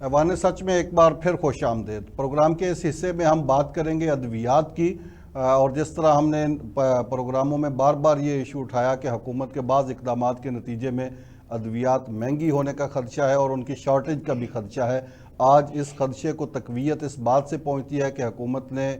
ऐवान सच में एक बार फिर खुश आमदेद। प्रोग्राम के इस हिस्से में हम बात करेंगे अद्वियात की, और जिस तरह हमने प्रोग्रामों में बार बार ये इशू उठाया कि हुकूमत के बाज़ इक़दामात के नतीजे में अद्वियात महंगी होने का खदशा है और उनकी शॉर्टेज का भी खदशा है। आज इस खदशे को तक़वियत इस बात से पहुंचती है कि हुकूमत ने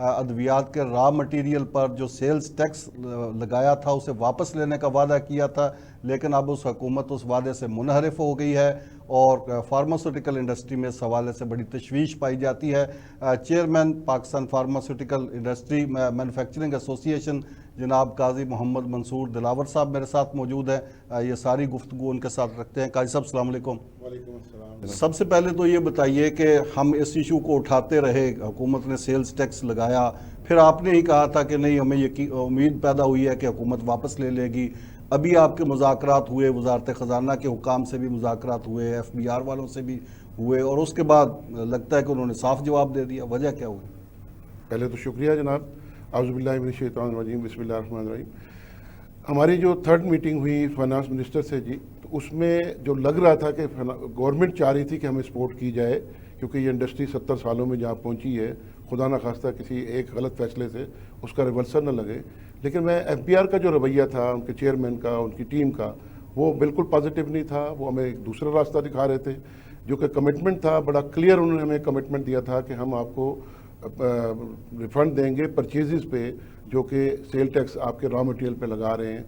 अद्वियात के रॉ मटीरियल पर जो सेल्स टैक्स लगाया था उसे वापस लेने का वादा किया था, लेकिन अब उस हुकूमत उस वादे से मुनहरिफ हो गई है और फार्मास्यूटिकल इंडस्ट्री में इस हवाले से बड़ी तशवीश पाई जाती है। Chairman Pakistan pharmaceutical industry manufacturing association जनाब काजी मोहम्मद मंसूर दिलावर साहब मेरे साथ मौजूद हैं। ये सारी गुफ्तगू उनके साथ रखते हैं। काजी साहब अस्सलाम वालेकुम। वालेकुम अस्सलाम। सबसे पहले तो ये बताइए कि हम इस इशू को उठाते रहे, हुकूमत ने सेल्स टैक्स लगाया, फिर आपने ही कहा था कि नहीं हमें ये उम्मीद पैदा हुई है कि हुकूमत वापस ले लेगी। अभी आपके मुज़ाकरात हुए, वज़ारत ख़ज़ाना के हुकाम से भी मुज़ाकरात हुए, FBR वालों से भी हुए, और उसके बाद लगता है कि उन्होंने साफ जवाब दे दिया। वजह क्या हुई? पहले तो शुक्रिया जनाब। आउज़ुबिल्लाहि मिनश्शैतानिर्रजीम, बिस्मिल्लाहिर्रहमानिर्रहीम। हमारी जो थर्ड मीटिंग हुई फाइनेंस मिनिस्टर से जी, तो उसमें जो लग रहा था कि गवर्नमेंट चाह रही थी कि हमें सपोर्ट की जाए, क्योंकि ये इंडस्ट्री 70 सालों में जहाँ पहुँची है, खुदा न खास्ता किसी एक गलत फैसले से उसका रिवर्सल न लगे। लेकिन मैं FBR का जो रवैया था उनके चेयरमैन का, उनकी टीम का, वो बिल्कुल पॉजिटिव नहीं था। वो हमें एक दूसरा रास्ता दिखा रहे थे, जो कि कमिटमेंट था, बड़ा क्लियर उन्होंने हमें कमिटमेंट दिया था कि हम आपको रिफ़ंड देंगे परचेज़ पे जो कि सेल टैक्स आपके रॉ मटेरियल पे लगा रहे हैं।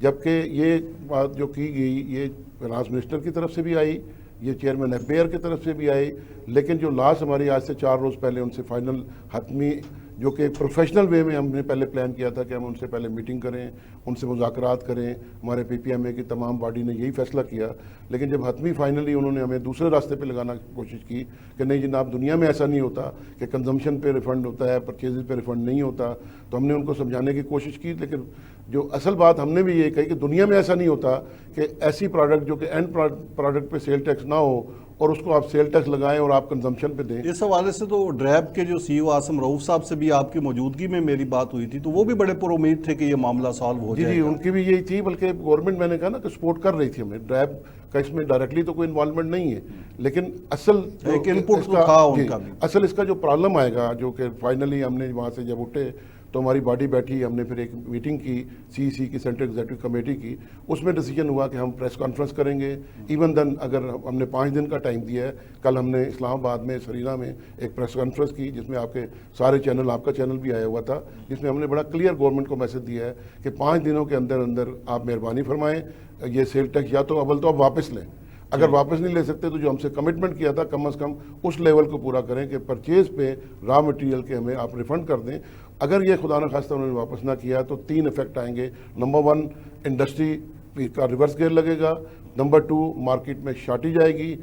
जबकि ये बात जो की गई ये फाइनेंस मिनिस्टर की तरफ से भी आई, ये चेयरमैन FBR की तरफ से भी आई, लेकिन जो लास्ट हमारी आज से 4 रोज़ पहले उनसे फाइनल हतमी, जो कि प्रोफेशनल वे में हमने पहले प्लान किया था कि हम उनसे पहले मीटिंग करें, उनसे मुज़ाकरात करें, हमारे PPMA की तमाम बॉडी ने यही फैसला किया। लेकिन जब हतमी फाइनली उन्होंने हमें दूसरे रास्ते पे लगाना की कोशिश की कि नहीं जनाब, दुनिया में ऐसा नहीं होता कि कंजम्पशन पे रिफ़ंड होता है, परचेज़ पे रिफ़ंड नहीं होता, तो हमने उनको समझाने की कोशिश की। लेकिन जो असल बात हमने भी ये कही कि दुनिया में ऐसा नहीं होता कि ऐसी प्रोडक्ट जो कि एंड प्रोडक्ट पे सेल टैक्स ना हो और उसको आप सेल टैक्स लगाएं और आप कंजम्पशन पे दें। इस हवाले से तो ड्रैब के जो CEO आसिम रऊफ साहब से भी आपकी मौजूदगी में मेरी बात हुई थी, तो वो भी बड़े पुरुम्मीद थे कि ये मामला सॉल्व हो जाएगा। जी, उनकी भी यही थी, बल्कि गवर्नमेंट मैंने कहा ना कि सपोर्ट कर रही थी हमें। ड्रैब का इसमें डायरेक्टली तो कोई इन्वॉल्वमेंट नहीं है, लेकिन असल एक इनपुट तो था उनका भी। असल इसका जो प्रॉब्लम आएगा, जो कि फाइनली हमने वहाँ से जब उठे तो हमारी बॉडी बैठी, हमने फिर एक मीटिंग की CEC की, सेंट्रल एग्जीक्यूटिव कमेटी की, उसमें डिसीजन हुआ कि हम प्रेस कॉन्फ्रेंस करेंगे। इवन देन अगर हमने 5 दिन का टाइम दिया है, कल हमने इस्लामाबाद में सरीना में एक प्रेस कॉन्फ्रेंस की जिसमें आपके सारे चैनल, आपका चैनल भी आया हुआ था, जिसमें हमने बड़ा क्लियर गवर्नमेंट को मैसेज दिया है कि 5 दिनों के अंदर अंदर आप मेहरबानी फरमाएँ, ये सेल टैक्स या तो अव्वल तो आप वापस लें, अगर वापस नहीं ले सकते तो जो हमसे कमिटमेंट किया था कम से कम उस लेवल को पूरा करें कि परचेज़ पे रॉ मटेरियल के हमें आप रिफ़ंड कर दें। अगर ये खुदा न खास्ता उन्होंने वापस ना किया तो 3 इफेक्ट आएंगे। नंबर 1, इंडस्ट्री का रिवर्स गियर लगेगा। नंबर 2, मार्केट में शॉर्टेज आएगी।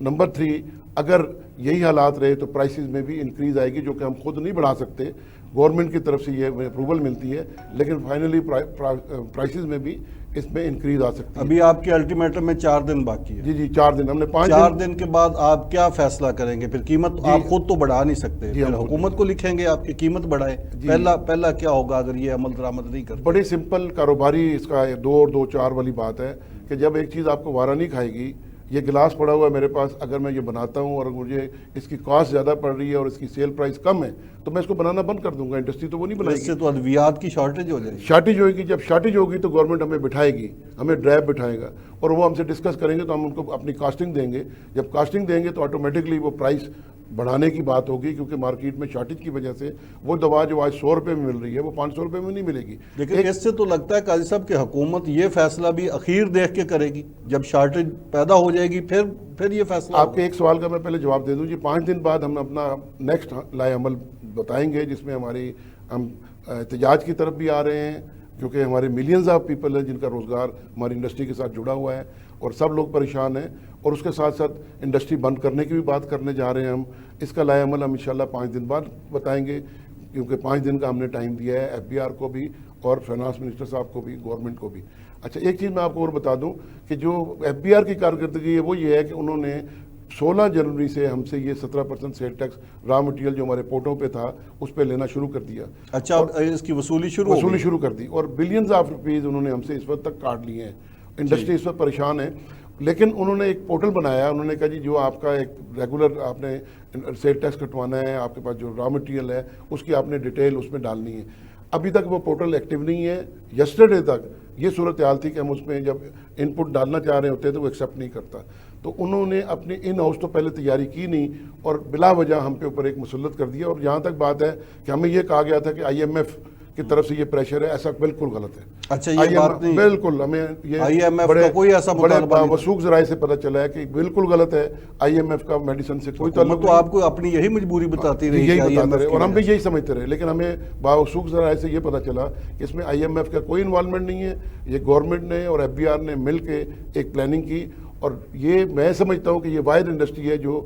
नंबर 3, अगर यही हालात रहे तो प्राइसेस में भी इंक्रीज़ आएगी, जो कि हम खुद नहीं बढ़ा सकते, गवर्नमेंट की तरफ से ये अप्रूवल मिलती है, लेकिन फाइनली प्राइसेस में भी इसमें इंक्रीज आ सकती है। अभी आपके अल्टीमेटम में 4 दिन बाकी है। जी, 4 दिन, हमने 4 दिन के बाद आप क्या फैसला करेंगे? फिर कीमत आप खुद तो बढ़ा नहीं सकते, फिर हुकूमत को लिखेंगे आपकी कीमत बढ़ाए। पहला क्या होगा अगर ये अमल दरामद नहीं करते? बड़ी सिंपल कारोबारी इसका 2 और 2 4 वाली बात है कि जब एक चीज़ आपको वारा नहीं खाएगी, ये गिलास पड़ा हुआ है मेरे पास, अगर मैं ये बनाता हूँ और मुझे इसकी कॉस्ट ज़्यादा पड़ रही है और इसकी सेल प्राइस कम है, तो मैं इसको बनाना बंद कर दूंगा। इंडस्ट्री तो वो नहीं बनाएगी। इससे तो अद्वियात की शॉर्टेज हो जाएगी। शॉर्टेज होगी, जब शॉर्टेज होगी तो गवर्नमेंट हमें बिठाएगी, हमें ड्राइव बिठाएगा और वो हमसे डिस्कस करेंगे, तो हम उनको अपनी कास्टिंग देंगे। जब कास्टिंग देंगे तो ऑटोमेटिकली वो प्राइस बढ़ाने की बात होगी, क्योंकि मार्केट में शॉर्टेज की वजह से वो दवा जो आज 100 रुपये में मिल रही है वो 500 रुपये में नहीं मिलेगी। लेकिन इससे तो लगता है काजी साहब कि हुकूमत ये फैसला भी अखीर देख के करेगी, जब शॉर्टेज पैदा हो जाएगी फिर ये फैसला। आपके एक सवाल का मैं पहले जवाब दे दूं जी। 5 दिन बाद हम अपना नेक्स्ट लाए अमल बताएंगे, जिसमें हम एहतजाज की तरफ भी आ रहे हैं, क्योंकि हमारे मिलियंस ऑफ पीपल हैं जिनका रोज़गार हमारी इंडस्ट्री के साथ जुड़ा हुआ है और सब लोग परेशान हैं, और उसके साथ साथ इंडस्ट्री बंद करने की भी बात करने जा रहे हैं हम। इसका लाए अमल हम इंशाल्लाह 5 दिन बाद बताएंगे, क्योंकि 5 दिन का हमने टाइम दिया है FBR को भी और फाइनेंस मिनिस्टर साहब को भी, गवर्नमेंट को भी। अच्छा, एक चीज़ मैं आपको और बता दूं कि जो FBR की कारकर्दगी है वो ये है कि उन्होंने 16 जनवरी से हमसे ये 17% सेल टैक्स रॉ मटेरियल जो हमारे पोर्टों पे था उस पे लेना शुरू कर दिया। अच्छा, इसकी वसूली शुरू कर दी और बिलियंस ऑफ रुपीज़ उन्होंने हमसे इस वक्त तक काट लिए हैं। इंडस्ट्री इस वक्त परेशान है لیکن انہوں نے ایک پورٹل بنایا, انہوں نے کہا جی جو آپ کا ایک ریگولر آپ نے سیل ٹیکس کٹوانا ہے, آپ کے پاس جو را مٹیریل ہے اس کی آپ نے ڈیٹیل اس میں ڈالنی ہے. ابھی تک وہ پورٹل ایکٹیو نہیں ہے. یسٹرڈے تک یہ صورتحال تھی کہ ہم اس میں جب ان پٹ ڈالنا چاہ رہے ہوتے ہیں تو وہ ایکسیپٹ نہیں کرتا. تو انہوں نے اپنی ان ہاؤس تو پہلے تیاری کی نہیں اور بلا وجہ ہم پہ اوپر ایک مسلط کر دیا. اور جہاں تک بات ہے کہ ہمیں یہ کہا گیا تھا کہ آئی ایم ایف کی طرف سے یہ پریشر ہے, ایسا بالکل غلط ہے. اچھا یہ بات نہیں, بالکل ہمیں آئی ایم ایف بڑے کا کوئی ایسا بڑے مطالبہ نہیں تھا. وثوق ذرائع سے پتہ چلا ہے کہ بالکل غلط ہے. آئی ایم ایف کا میڈیسن سے کوئی تعلق تو آپ کو اپنی یہی مجبوری بتاتی رہی, یہی بتاتے رہے اور ہم بھی یہی سمجھتے رہے, لیکن ہمیں باوثوق ذرائع سے یہ پتہ چلا کہ اس میں آئی ایم ایف کا کوئی انوالومنٹ نہیں ہے. یہ گورنمنٹ نے اور ایف بی آر نے مل کے ایک پلاننگ کی, اور یہ میں سمجھتا ہوں کہ یہ واحد انڈسٹری ہے جو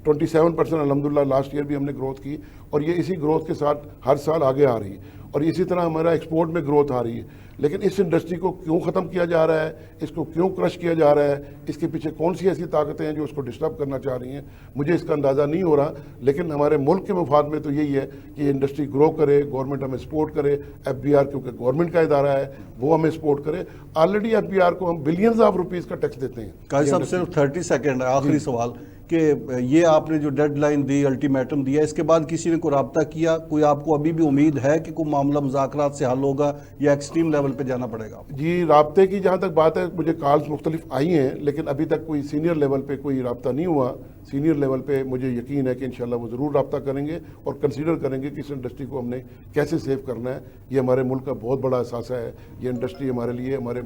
27% الحمدللہ لاسٹ ایئر بھی ہم نے گروتھ کی, اور یہ اسی گروتھ کے ساتھ ہر سال آگے آ رہی ہے, اور اسی طرح ہمارا ایکسپورٹ میں گروتھ آ رہی ہے. لیکن اس انڈسٹری کو کیوں ختم کیا جا رہا ہے, اس کو کیوں کرش کیا جا رہا ہے, اس کے پیچھے کون سی ایسی طاقتیں ہیں جو اس کو ڈسٹرب کرنا چاہ رہی ہیں, مجھے اس کا اندازہ نہیں ہو رہا. لیکن ہمارے ملک کے مفاد میں تو یہی ہے کہ یہ انڈسٹری گرو کرے, گورنمنٹ ہمیں سپورٹ کرے, ایف بی آر کیونکہ گورنمنٹ کا ادارہ ہے وہ ہمیں سپورٹ کرے. آلریڈی ایف بی آر کو ہم بلینز آف روپیز کا ٹیکس دیتے ہیں. قاضی صاحب صرف 30 سیکنڈ آخری سوال کہ یہ آپ نے جو ڈیڈ لائن دی, الٹیمیٹم دیا, اس کے بعد کسی نے کوئی رابطہ کیا؟ کوئی آپ کو ابھی بھی امید ہے کہ کوئی معاملہ مذاکرات سے حل ہوگا یا ایکسٹریم لیول پہ جانا پڑے گا؟ جی رابطے کی جہاں تک بات ہے, مجھے کالز مختلف آئی ہیں, لیکن ابھی تک کوئی سینئر لیول پہ کوئی رابطہ نہیں ہوا. سینئر لیول پہ مجھے یقین ہے کہ انشاءاللہ وہ ضرور رابطہ کریں گے اور کنسیڈر کریں گے کہ اس انڈسٹری کو ہم نے کیسے سیو کرنا ہے. یہ ہمارے ملک کا بہت بڑا اثاثہ ہے. یہ انڈسٹری ہمارے لیے, ہمارے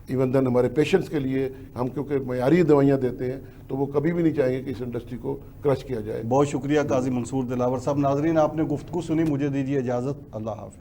ایون دین ہمارے پیشنٹس کے لیے, ہم کیونکہ معیاری دوائیاں دیتے ہیں تو وہ کبھی بھی نہیں چاہیں گے کہ اس انڈسٹری کو کرش کیا جائے. بہت شکریہ قاضی منصور دلاور صاحب. ناظرین آپ نے گفتگو سنی, مجھے دیجیے اجازت. اللہ حافظ.